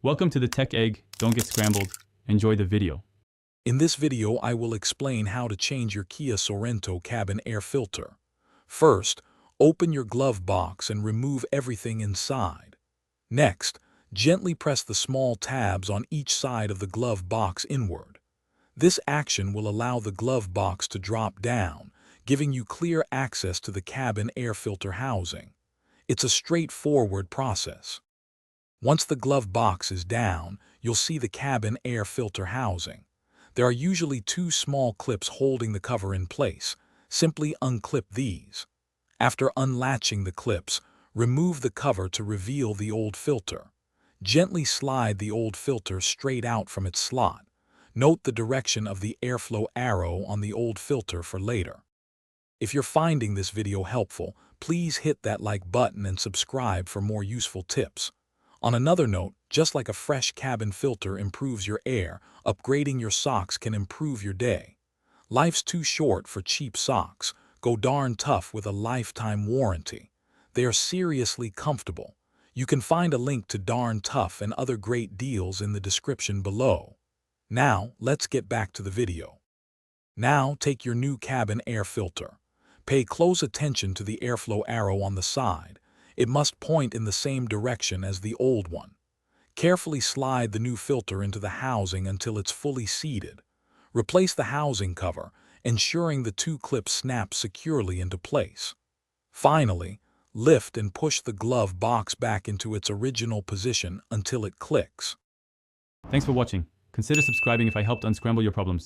Welcome to the Tech Egg. Don't get scrambled. Enjoy the video. In this video, I will explain how to change your Kia Sorento cabin air filter. First, open your glove box and remove everything inside. Next, gently press the small tabs on each side of the glove box inward. This action will allow the glove box to drop down, giving you clear access to the cabin air filter housing. It's a straightforward process. Once the glove box is down, you'll see the cabin air filter housing. There are usually two small clips holding the cover in place. Simply unclip these. After unlatching the clips, remove the cover to reveal the old filter. Gently slide the old filter straight out from its slot. Note the direction of the airflow arrow on the old filter for later. If you're finding this video helpful, please hit that like button and subscribe for more useful tips. On another note, just like a fresh cabin filter improves your air, upgrading your socks can improve your day. Life's too short for cheap socks. Go darn tough with a lifetime warranty. They are seriously comfortable. You can find a link to Darn Tough and other great deals in the description below. Now, let's get back to the video. Now, take your new cabin air filter. Pay close attention to the airflow arrow on the side. It must point in the same direction as the old one. Carefully slide the new filter into the housing until it's fully seated. Replace the housing cover, ensuring the two clips snap securely into place. Finally, lift and push the glove box back into its original position until it clicks. Thanks for watching. Consider subscribing if I helped unscramble your problems.